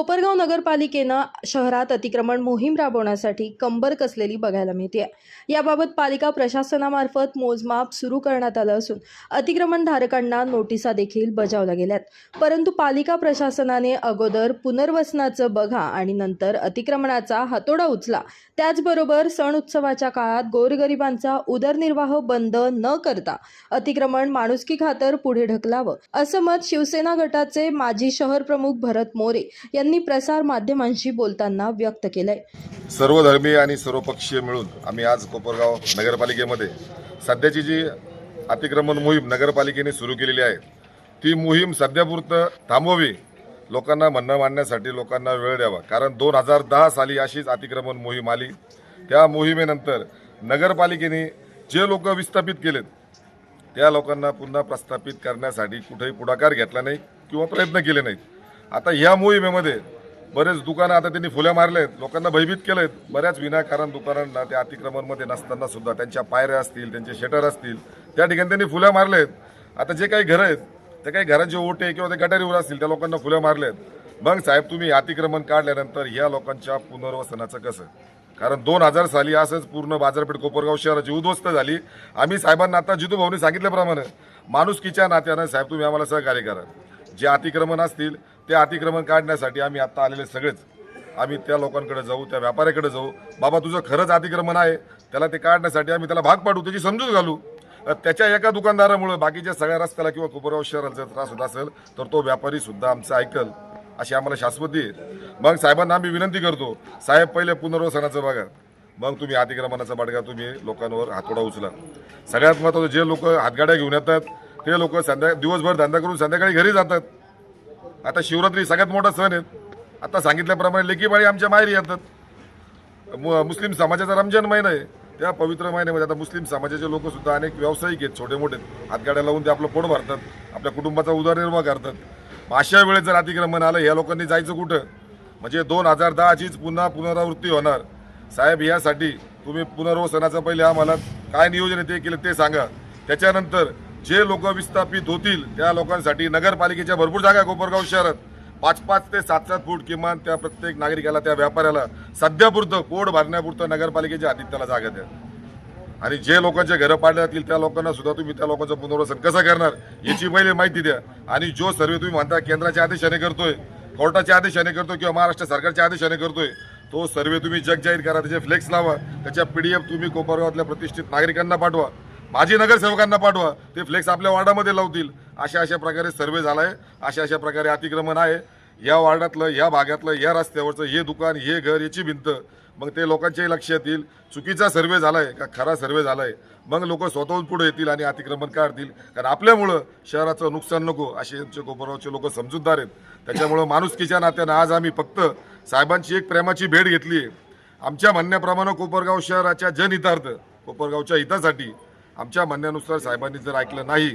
कोपरगाव नगरपालिकेनं शहरात अतिक्रमण मोहीम राबवण्यासाठी कंबर कसलेली बघायला मिळते। याबाबत पालिका प्रशासनामार्फत मोजमाप सुरू करण्यात आलं असून अतिक्रमणधारकांना नोटिसा देखील बजावल्या गेल्यात। परंतु पालिका प्रशासनाने अगोदर पुनर्वसनाचं बघा आणि नंतर अतिक्रमणाचा हातोडा उचला, त्याचबरोबर सण उत्सवाच्या काळात गोरगरिबांचा उदरनिर्वाह बंद न करता अतिक्रमण माणुसकी खातर पुढे ढकलावं, असं मत शिवसेना गटाचे माजी शहर प्रमुख भरत मोरे यांनी प्रसार माध्यमांशी बोलताना व्यक्त केलंय। सर्व धर्मीय आणि सर्वपक्षीय मिळून आम्ही आज कोपरगाव नगरपालिकेमध्ये सध्याची जी अतिक्रमण मोहीम नगरपालिकेने सुरू केलेली आहे ती मोहीम सध्यापुरतं थांबवावी, लोकांना म्हणणं मांडण्यासाठी लोकांना वेळ द्यावा। कारण 2010 साली अशीच अतिक्रमण मोहीम आली। त्या मोहिमेनंतर नगरपालिकेने जे लोक विस्थापित केलेत त्या लोकांना पुन्हा प्रस्थापित करण्यासाठी कुठेही पुढाकार घेतला नाही किंवा प्रयत्न केले नाहीत। आता ह्या मोहिमेमध्ये बरेच दुकानं आता त्यांनी फुल्या मारलेत, लोकांना भयभीत केलेत। बऱ्याच विनाकारण दुकानांना त्या अतिक्रमणमध्ये नसताना सुद्धा त्यांच्या पायऱ्या असतील, त्यांचे शटर असतील, त्या ठिकाणी त्यांनी फुल्या मारलेत। आता जे काही घरं आहेत त्या काही घरांचे ओटे किंवा ते गटारीवर असतील त्या लोकांना फुल्या मारलेत। मग साहेब तुम्ही अतिक्रमण काढल्यानंतर ह्या लोकांच्या पुनर्वसनाचं कसं? कारण 2000 साली असंच पूर्ण बाजारपेठ कोपरगाव शहराची उद्ध्वस्त झाली। आम्ही साहेबांना आता जितू भाऊनी सांगितल्याप्रमाणे माणुसकीच्या नात्यानं साहेब तुम्ही आम्हाला सहकार्य करा। जे अतिक्रमण असतील ते अतिक्रमण काढण्यासाठी आम्ही आता आलेले सगळेच आम्ही त्या लोकांकडे जाऊ, त्या व्यापाऱ्याकडे जाऊ। बाबा तुझं खरंच अतिक्रमण आहे, त्याला ते काढण्यासाठी आम्ही त्याला भाग पाडू, त्याची समजूत घालू। त्याच्या एका दुकानदारामुळे बाकीच्या सगळ्या रस्त्याला किंवा कोपरगाव शहराला जर त्रास होत असेल तर तो व्यापारी सुद्धा आमचं ऐकल अशी आम्हाला शाश्वती आहे। मग साहेबांना आम्ही विनंती करतो, साहेब पहिले पुनर्वसनाचं बघा, मग तुम्ही अतिक्रमणाचा बडगा तुम्ही लोकांवर हातोडा उचला। सगळ्यात महत्त्वाचं जे लोक हातगाड्या घेऊन येतात ते लोक दिवसभर धंदा करून संध्याकाळी घरी जातात। आता शिवरात्री सगळ्यात मोठा सण आहे। आता सांगितल्याप्रमाणे लेकीबाळी आमच्या माहेरी येतात। मुस्लिम समाजाचा रमजान महिना आहे, त्या पवित्र महिन्यामध्ये आता मुस्लिम समाजाचे लोक सुद्धा अनेक व्यावसायिक आहेत, छोटे मोठे हातगाड्या लावून ते आपलं पोट भरतात, आपल्या कुटुंबाचा उदरनिर्वाह करतात। अशा वेळेस जर अतिक्रमण आलं या लोकांनी जायचं कुठं? म्हणजे 2010चीच पुन्हा पुनरावृत्ती होणार। साहेब यासाठी तुम्ही पुनर्वसनाचं पहिले आम्हाला काय नियोजन आहे ते केलं ते सांगा। त्याच्यानंतर जे लोक विस्थापित होतील त्या लोकांसाठी नगरपालिकेच्या भरपूर जागा कोपरगाव शहरात 5-5 ते 7-7 फूट किमान त्या प्रत्येक नागरिकाला, त्या व्यापाऱ्याला सध्यापुरतं पोट भरण्यापुरतं नगरपालिकेच्या हातीत त्याला जागा द्या। आणि जे लोकांचे घरं पाडले जातील त्या लोकांना सुद्धा तुम्ही त्या लोकांचं पुनर्वसन कसं करणार याची पहिले माहिती द्या। आणि जो सर्वे तुम्ही म्हणता केंद्राच्या आदेशाने करतोय, कोर्टाच्या आदेशाने करतोय किंवा महाराष्ट्र सरकारच्या आदेशाने करतोय, तो सर्वे तुम्ही जगजाहीर करा, त्याचे फ्लेक्स लावा, त्याच्या PDF तुम्ही कोपरगावातल्या प्रतिष्ठित नागरिकांना पाठवा, माजी नगरसेवकांना पाठवा, ते फ्लेक्स आपल्या वॉर्डामध्ये लावतील। अशा प्रकारे सर्वे झालाय, अशा प्रकारे अतिक्रमण आहे या वॉर्डातलं, या भागातलं, या रस्त्यावरचं हे दुकान, हे घर, याची भिंत। मग ते लोकांच्याही लक्षात येईल चुकीचा सर्वे झालाय का खरा सर्वे झालाय। मग लोक स्वतःहून पुढे येतील आणि अतिक्रमण काढतील, कारण आपल्यामुळं शहराचं नुकसान नको असे आमचे कोपरगावचे लोक समजूतदार आहेत। त्याच्यामुळं माणुसकीच्या नात्यानं आज आम्ही फक्त साहेबांची एक प्रेमाची भेट घेतली आहे। आमच्या म्हणण्याप्रमाणे कोपरगाव शहराच्या जनहितार्थ, कोपरगावच्या हितासाठी आमच्या म्हणण्यानुसार साहेबांनी जर ऐकलं नाही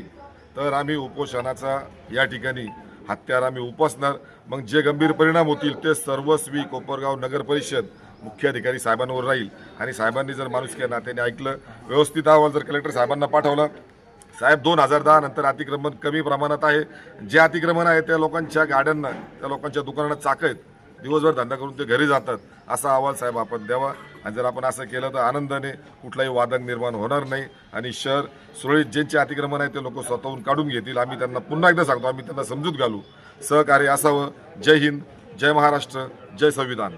तर आम्ही उपोषणाचा या ठिकाणी हत्यार आम्ही उपसणार। मग जे गंभीर परिणाम होतील ते सर्वस्वी कोपरगाव नगर परिषद मुख्याधिकारी साहेबांवर राहील। आणि साहेबांनी जर माणुसकीच्या नात्याने ऐकलं, व्यवस्थित अहवाल जर कलेक्टर साहेबांना पाठवला, साहेब 2010 नंतर अतिक्रमण कमी प्रमाणात आहे, जे अतिक्रमण आहे त्या लोकांच्या गाड्यांना, त्या लोकांच्या दुकानांना चाक आहेत, दिवसभर धंदा करून ते घरी जातात, असा अहवाल साहेब आपण द्यावा। आणि जर आपण असं केलं तर आनंदाने कुठलाही वादक निर्माण होणार नाही आणि शहर सुरळीत ज्यांचे अतिक्रमण आहे ते लोक स्वतःहून काढून घेतील। आम्ही त्यांना पुन्हा एकदा सांगतो, आम्ही त्यांना समजूत घालू, सहकार्य असावं। जय हिंद, जय महाराष्ट्र, जय संविधान।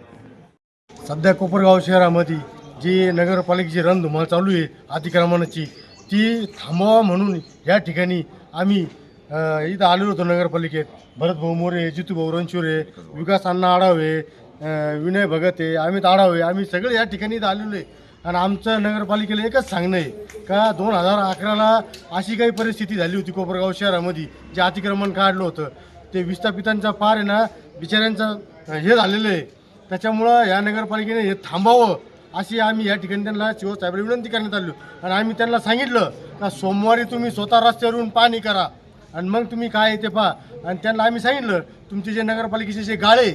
सध्या कोपरगाव शहरामध्ये जी नगरपालिकेची रणधुमाळ चालू आहे अतिक्रमणाची, ती थांबवा म्हणून या ठिकाणी आम्ही इथं आलेलो होतो नगरपालिकेत। भरत भाऊ मोरे, जितू भाऊ रणशुरे, विकास अण्णा आढावे, विनय भगत आहे, अमित आढावे, आम्ही सगळे या ठिकाणी इथं आलेलो आहे। आणि आमचं नगरपालिकेला एकच सांगणं आहे का 2011ला अशी काही परिस्थिती झाली होती कोपरगाव शहरामध्ये, जे अतिक्रमण काढलं होतं ते विस्थापितांचा पार आहे ना बिचाऱ्यांचं हे झालेलं आहे। त्याच्यामुळं या नगरपालिकेने हे थांबावं अशी आम्ही या ठिकाणी त्यांना शिवसाहेबांना विनंती करण्यात आलो। आणि आम्ही त्यांना सांगितलं का सोमवारी तुम्ही स्वतः रस्त्यावरून पाहणी करा आणि मग तुम्ही काय आहे ते पहा। आणि त्यांना आम्ही सांगितलं तुमचे जे नगरपालिकेचे जे गाळे,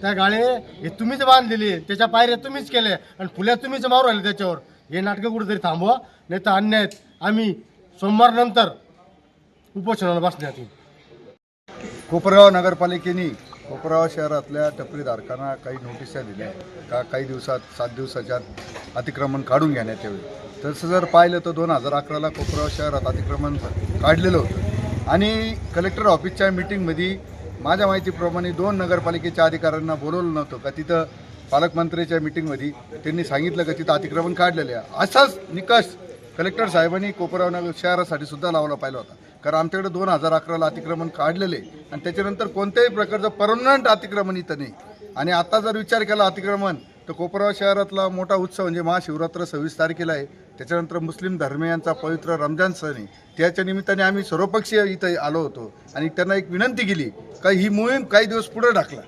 त्या गाळे हे तुम्हीच बांधलेले, त्याच्या पायऱ्या तुम्हीच केल्या आणि फुल्या तुम्हीच मारू आले त्याच्यावर, हे नाटकं कुठेतरी थांबवा, नाही तर अन्याय आम्ही सोमवारनंतर उपोषणाला बसण्यात येईल। कोपरगाव नगरपालिकेने कोपरावा शहरातल्या टपरीधारकांना काही नोटिसा दिल्या का काही दिवसात 7 दिवसाच्या आत अतिक्रमण काढून घेण्यात यावे. तसं जर पाहिलं तर 2011ला कोपरावा शहरात अतिक्रमण काढलेलं होतं आणि कलेक्टर ऑफिसच्या मीटिंगमध्ये माझ्या माहितीप्रमाणे 2 नगरपालिकेच्या अधिकाऱ्यांना बोलवलं नव्हतं का तिथं पालकमंत्र्याच्या मीटिंगमध्ये त्यांनी सांगितलं का तिथं अतिक्रमण काढलेलं आहे. असाच निकष कलेक्टर साहेबांनी कोपराव नगर शहरासाठी सुद्धा लावला पाहिला होता. कारण आमच्याकडे 2011ला अतिक्रमण काढलेले आणि त्याच्यानंतर कोणत्याही प्रकारचं परमनंट अतिक्रमण इथं नाही. आणि आता जर विचार केला अतिक्रमण तर कोपराव शहरातला मोठा उत्सव म्हणजे महाशिवरात्र 26 तारखेला आहे. त्याच्यानंतर मुस्लिम धर्मियांचा पवित्र रमजान सण आहे. त्याच्या निमित्ताने आम्ही सर्वपक्षीय इथं आलो होतो आणि त्यांना एक विनंती केली का ही मोहीम काही दिवस पुढे ढकला.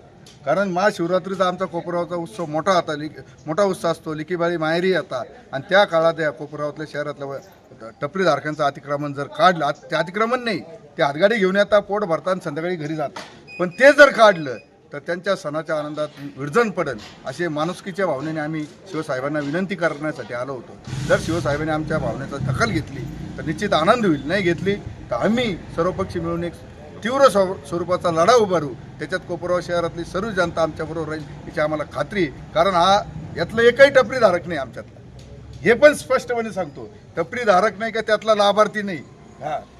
कारण महाशिवरात्रीचा आमचा कोपरावचा उत्सव मोठा होता, मोठा उत्सव असतो, लिकीबाळी माहेरी येतात आणि त्या काळात या कोपरावातल्या शहरातल्या टपरीधारकांचं अतिक्रमण जर काढलं, ते अतिक्रमण नाही, ते हातगाडी घेऊन येतात, पोट भरतात आणि संध्याकाळी घरी जातात. पण ते जर काढलं तर त्यांच्या सणाच्या आनंदात विरजण पडेल असे माणुसकीच्या भावनेने आम्ही शिवसाहेबांना विनंती करण्यासाठी आलो होतो. जर शिवसाहेबांनी आमच्या भावनेचा दखल घेतली तर निश्चित आनंद होईल, नाही घेतली तर आम्ही सर्वपक्षी मिळून एक तीव्र स्वरूपाचा लढा उभारू. त्याच्यात कोपराव शहरातली सर्व जनता आमच्याबरोबर राहील याची आम्हाला खात्री आहे. कारण यातलं एकही टपरीधारक नाही आमच्यातला, हे पण स्पष्टपणे सांगतो. टपरीधारक नाही का त्यातला लाभार्थी नाही.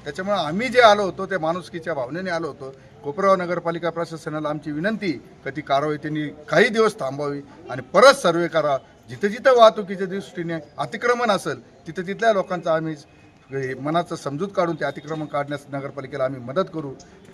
त्याच्यामुळे आम्ही जे आलो होतो ते माणुसकीच्या भावनेने आलो होतो. कोपराव नगरपालिका प्रशासनाला आमची विनंती का ती कारवाई त्यांनी काही दिवस थांबावी आणि परत सर्वे करा. जिथं जिथं वाहतुकीच्या दृष्टीने अतिक्रमण असेल तिथं तिथल्या लोकांचा आम्ही मनाचं समजूत काढून ते अतिक्रमण काढण्यास नगरपालिकेला आम्ही मदत करू.